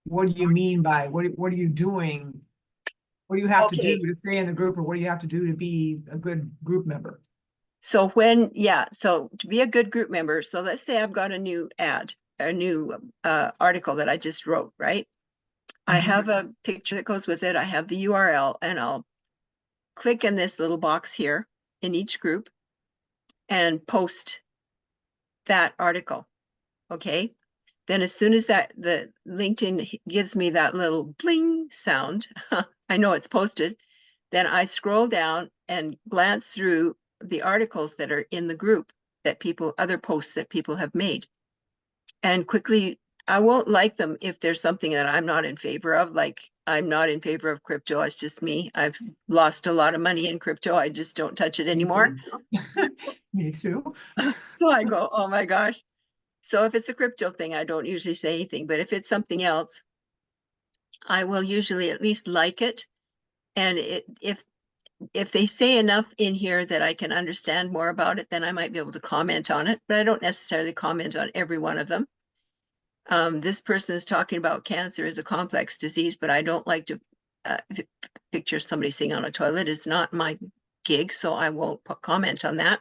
D: What do you mean by, what are you doing? What do you have to do to stay in the group, or what do you have to do to be a good group member?
A: So so to be a good group member, so let's say I've got a new article that I just wrote, right? I have a picture that goes with it. I have the URL, and I'll click in this little box here in each group and post that article. Okay. Then as soon as the LinkedIn gives me that little bling sound, I know it's posted. Then I scroll down and glance through the articles that are in the group that other posts that people have made. And quickly, I won't like them if there's something that I'm not in favor of, like I'm not in favor of crypto. It's just me. I've lost a lot of money in crypto. I just don't touch it anymore.
D: Me too.
A: So I go, oh my gosh. So if it's a crypto thing, I don't usually say anything, but if it's something else, I will usually at least like it. And if they say enough in here that I can understand more about it, then I might be able to comment on it, but I don't necessarily comment on every one of them. This person is talking about cancer as a complex disease, but I don't like to picture somebody sitting on a toilet. It's not my gig, so I won't comment on that.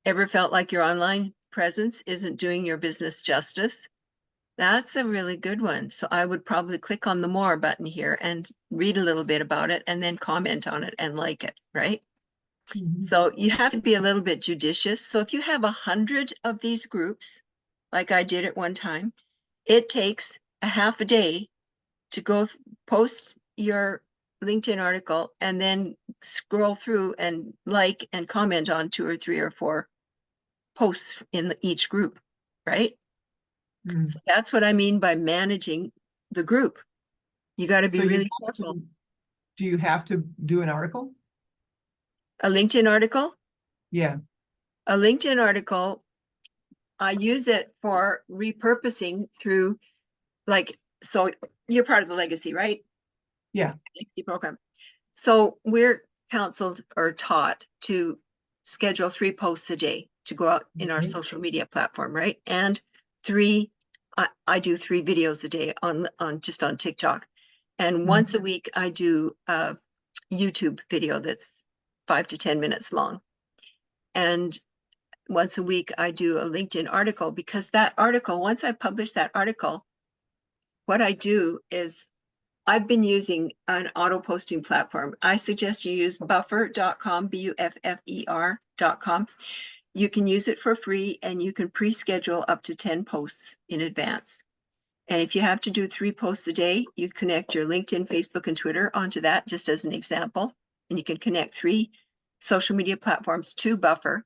A: Ever felt like your online presence isn't doing your business justice? That's a really good one. So I would probably click on the more button here and read a little bit about it and then comment on it and like it, right? So you have to be a little bit judicious. So if you have 100 of these groups, like I did at one time, it takes a half a day to go post your LinkedIn article and then scroll through and like and comment on 2 or 3 or 4 posts in each group, right? So that's what I mean by managing the group. You got to be really careful.
D: Do you have to do an article?
A: A LinkedIn article?
D: Yeah.
A: A LinkedIn article, I use it for repurposing through, so you're part of the legacy, right?
D: Yeah.
A: Legacy program. So we're counseled or taught to schedule 3 posts a day to go out in our social media platform, right? And I do 3 videos a day on TikTok. And once a week I do a YouTube video that's 5 to 10 minutes long. And once a week, I do a LinkedIn article, because that article, once I publish that article, what I do is I've been using an auto posting platform. I suggest you use buffer.com, buffer.com. You can use it for free, and you can pre-schedule up to 10 posts in advance. And if you have to do 3 posts a day, you connect your LinkedIn, Facebook, and Twitter onto that, just as an example. And you can connect 3 social media platforms to Buffer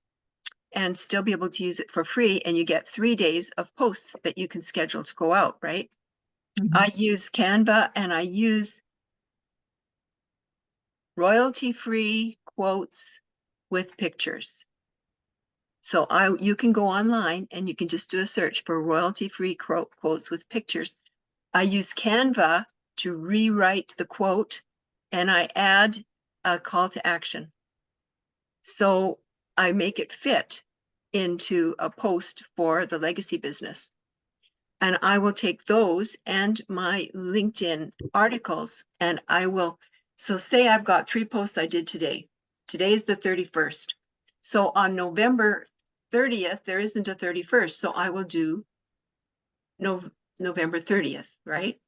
A: and still be able to use it for free. And you get 3 days of posts that you can schedule to go out, right? I use Canva, and I use royalty-free quotes with pictures. So you can go online and you can just do a search for royalty-free quotes with pictures. I use Canva to rewrite the quote, and I add a call to action. So I make it fit into a post for the legacy business. And I will take those and my LinkedIn articles, and I will, so say I've got 3 posts I did today. Today is the 31st. So on November 30th, there isn't a 31st. So I will do November 30th, right?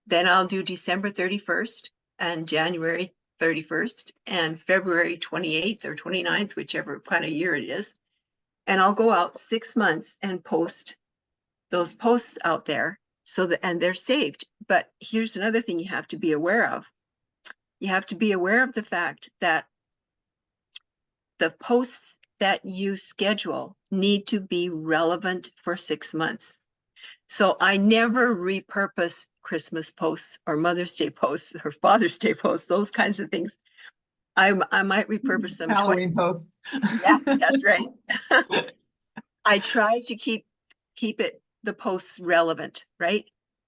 A: Then I'll do December 31st and January 31st and February 28th or 29th, whichever kind of year it is. And I'll go out 6 months and post those posts out there, so that, and they're saved. But here's another thing you have to be aware of. You have to be aware of the fact that the posts that you schedule need to be relevant for 6 months. So I never repurpose Christmas posts or Mother's Day posts or Father's Day posts, those kinds of things. I might repurpose them
D: Halloween
A: twice.
D: posts.
A: Yeah, that's right. I try to keep the posts relevant, right?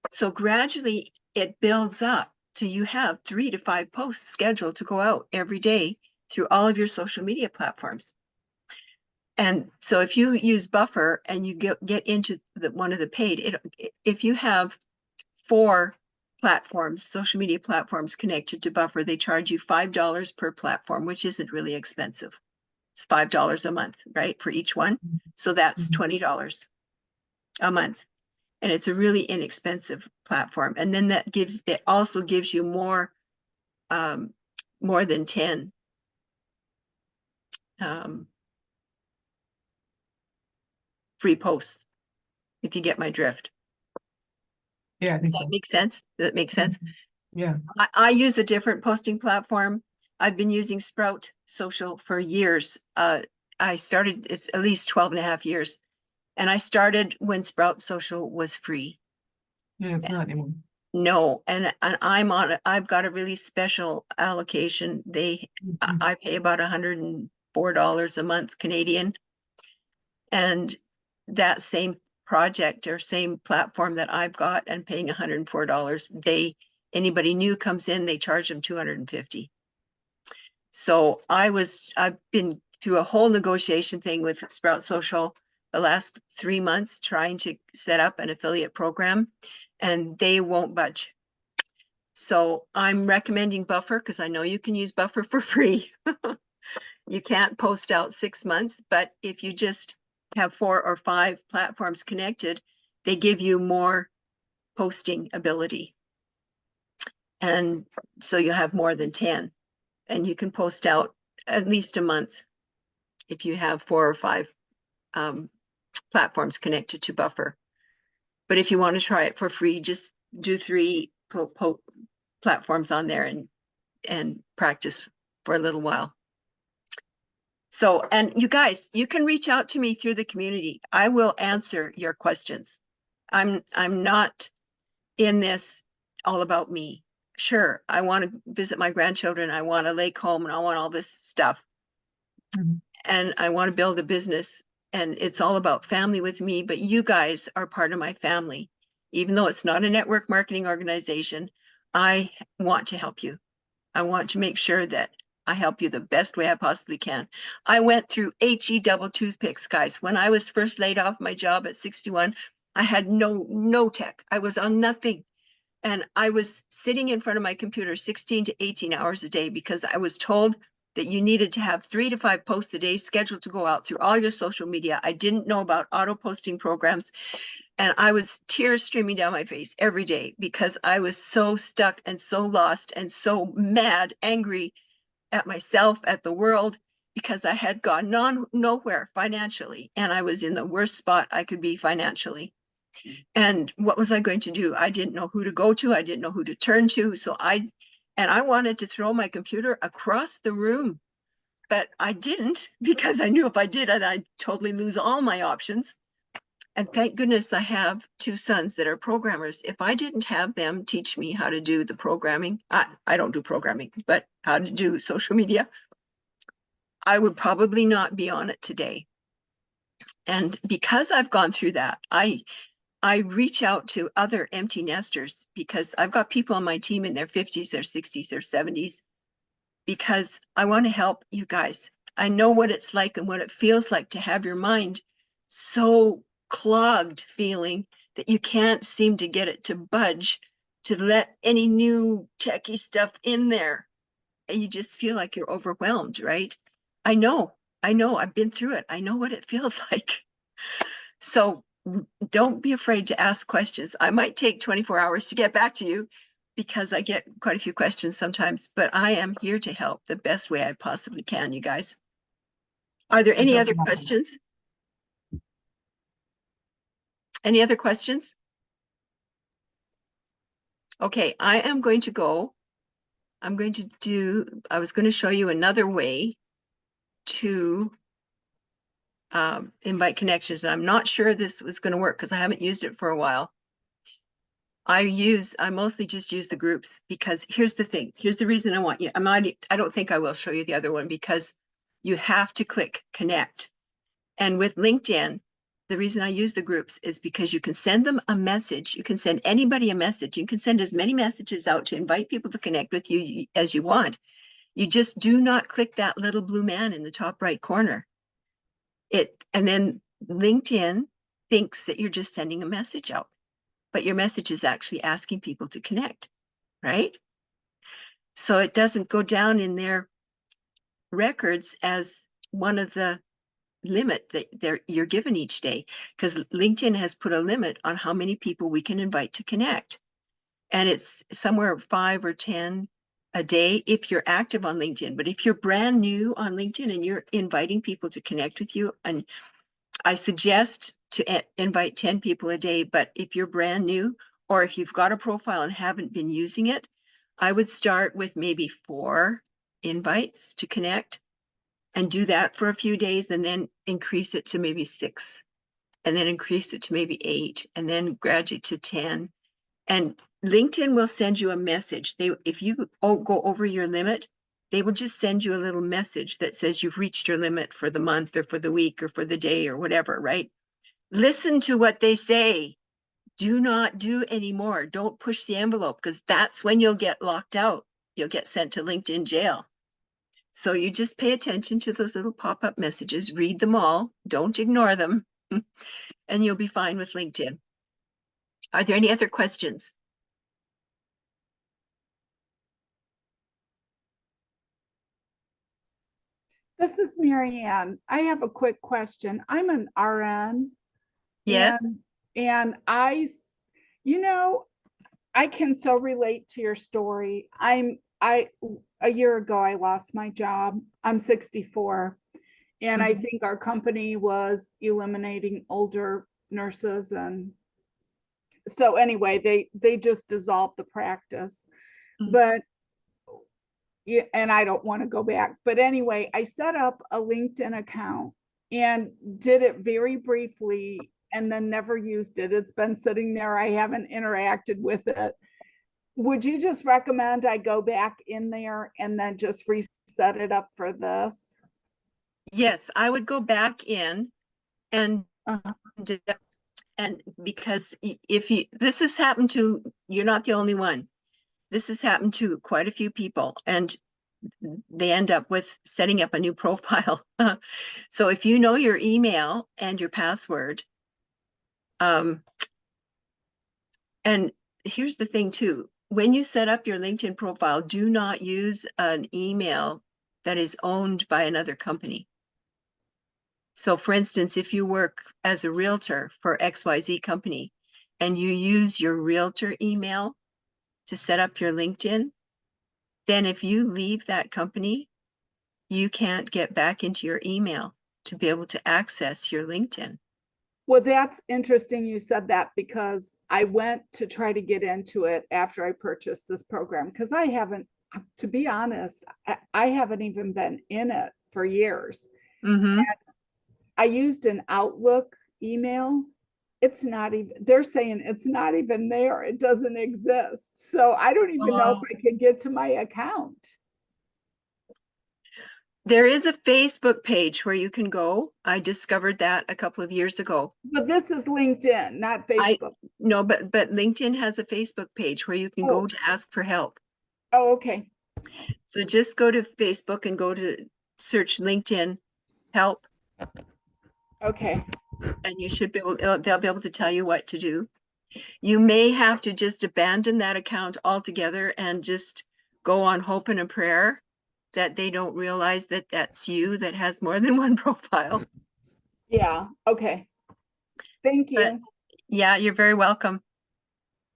A: So gradually it builds up till you have 3 to 5 posts scheduled to go out every day through all of your social media platforms. And so if you use Buffer and you get into one of the paid, if you have 4 platforms, social media platforms connected to Buffer, they charge you $5 per platform, which isn't really expensive. It's $5 a month, right, for each one. So that's $20 a month. And it's a really inexpensive platform. And then it also gives you more than 10 free posts, if you get my drift.
D: Yeah, I think
A: Does
D: so.
A: that make sense? Does that make sense?
D: Yeah.
A: I use a different posting platform. I've been using Sprout Social for years. I started, it's at least 12.5 years. And I started when Sprout Social was free.
D: Yeah, it's not anymore.
A: No, and I'm on it. I've got a really special allocation. I pay about $104 a month Canadian. And that same project or same platform that I've got and paying $104, anybody new comes in, they charge them $250. So I've been through a whole negotiation thing with Sprout Social the last 3 months trying to set up an affiliate program, and they won't budge. So I'm recommending Buffer because I know you can use Buffer for free. You can't post out 6 months, but if you just have 4 or 5 platforms connected, they give you more posting ability. And so you have more than 10, and you can post out at least a month if you have 4 or 5 platforms connected to Buffer. But if you want to try it for free, just do 3 platforms on there and practice for a little while. So, and you guys, you can reach out to me through the community. I will answer your questions. I'm not in this all about me. Sure, I want to visit my grandchildren. I want a lake home, and I want all this stuff. And I want to build a business, and it's all about family with me, but you guys are part of my family. Even though it's not a network marketing organization, I want to help you. I want to make sure that I help you the best way I possibly can. I went through HE double toothpicks, guys. When I was first laid off my job at 61, I had no tech. I was on nothing. And I was sitting in front of my computer 16 to 18 hours a day because I was told that you needed to have 3 to 5 posts a day scheduled to go out through all your social media. I didn't know about auto posting programs. And I was tears streaming down my face every day because I was so stuck and so lost and so mad, angry at myself, at the world, because I had gone nowhere financially. And I was in the worst spot I could be financially. And what was I going to do? I didn't know who to go to. I didn't know who to turn to. So I wanted to throw my computer across the room, but I didn't, because I knew if I did it, I'd totally lose all my options. And thank goodness I have 2 sons that are programmers. If I didn't have them teach me how to do the programming, I don't do programming, but how to do social media, I would probably not be on it today. And because I've gone through that, I reach out to other empty nesters, because I've got people on my team in their 50s, their 60s, their 70s, because I want to help you guys. I know what it's like and what it feels like to have your mind so clogged, feeling that you can't seem to get it to budge, to let any new techie stuff in there. And you just feel like you're overwhelmed, right? I know, I've been through it. I know what it feels like. So don't be afraid to ask questions. I might take 24 hours to get back to you because I get quite a few questions sometimes, but I am here to help the best way I possibly can, you guys. Are there any other questions? Any other questions? Okay, I am going to go. I was going to show you another way to invite connections. And I'm not sure this was going to work because I haven't used it for a while. I mostly just use the groups, because here's the thing. Here's the reason I want you. I don't think I will show you the other one, because you have to click connect. And with LinkedIn, the reason I use the groups is because you can send them a message. You can send anybody a message. You can send as many messages out to invite people to connect with you as you want. You just do not click that little blue man in the top right corner. And then LinkedIn thinks that you're just sending a message out, but your message is actually asking people to connect, right? So it doesn't go down in their records as one of the limit that you're given each day, because LinkedIn has put a limit on how many people we can invite to connect. And it's somewhere 5 or 10 a day if you're active on LinkedIn. But if you're brand new on LinkedIn and you're inviting people to connect with you, and I suggest to invite 10 people a day, but if you're brand new, or if you've got a profile and haven't been using it, I would start with maybe 4 invites to connect and do that for a few days, and then increase it to maybe 6, and then increase it to maybe 8, and then graduate to 10. And LinkedIn will send you a message. If you go over your limit, they will just send you a little message that says you've reached your limit for the month or for the week or for the day or whatever, right? Listen to what they say. Do not do anymore. Don't push the envelope, because that's when you'll get locked out. You'll get sent to LinkedIn jail. So you just pay attention to those little pop-up messages, read them all, don't ignore them, and you'll be fine with LinkedIn. Are there any other questions?
F: This is Mary Ann. I have a quick question. I'm an RN.
A: Yes.
F: And I can so relate to your story. A year ago, I lost my job. I'm 64. And I think our company was eliminating older nurses. And so anyway, they just dissolved the practice. But yeah, and I don't want to go back. But anyway, I set up a LinkedIn account and did it very briefly and then never used it. It's been sitting there. I haven't interacted with it. Would you just recommend I go back in there and then just reset it up for this?
A: Yes, I would go back in and because this has happened to, you're not the only one. This has happened to quite a few people, and they end up with setting up a new profile. So if you know your email and your password, and here's the thing too, when you set up your LinkedIn profile, do not use an email that is owned by another company. So for instance, if you work as a realtor for XYZ company and you use your realtor email to set up your LinkedIn, then if you leave that company, you can't get back into your email to be able to access your LinkedIn.
F: Well, that's interesting you said that, because I went to try to get into it after I purchased this program, because I haven't, to be honest, I haven't even been in it for years.
A: Mm-hmm.
F: I used an Outlook email. It's not even, they're saying it's not even there. It doesn't exist. So I don't even know if I could get to my account.
A: There is a Facebook page where you can go. I discovered that a couple of years ago.
F: But this is LinkedIn, not Facebook.
A: No, but LinkedIn has a Facebook page where you can go to ask for help.
F: Oh, okay.
A: So just go to Facebook and go to search LinkedIn help,
F: Okay.
A: and you should be able, they'll be able to tell you what to do. You may have to just abandon that account altogether and just go on hope and a prayer that they don't realize that that's you that has more than one profile.
F: Yeah. Okay. Thank you.
A: But yeah, you're very welcome.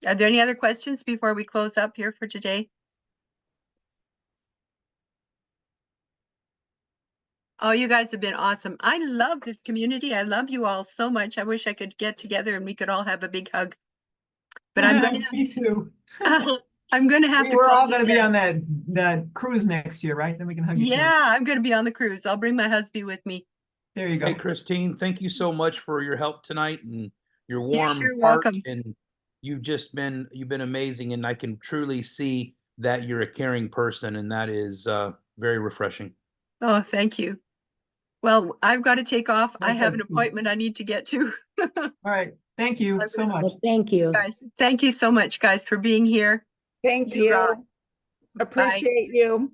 A: Are there any other questions before we close up here for today? Oh, you guys have been awesome. I love this community. I love you all so much. I wish I could get together and we could all have a big hug. But I'm going
D: Me too.
A: to, I'm going to have to
D: We're all
A: close
D: gonna
A: it
D: be
A: down.
D: on that cruise next year, right? Then we can hug each other.
A: Yeah, I'm going to be on the cruise. I'll bring my husband with me.
D: There you go.
G: Hey, Christine, thank you so much for your help tonight and your warm
A: sure
G: heart.
A: welcome.
G: And you've been amazing. And I can truly see that you're a caring person, and that is very refreshing.
A: Oh, thank you. Well, I've got to take off. I have an
D: Thanks.
A: appointment I need to get to.
D: All right. Thank you
A: I'm
D: so
A: gonna-
D: much.
C: Well, thank you.
A: Guys, thank you so much, guys, for being here.
F: Thank
A: You rock.
F: you. Appreciate you.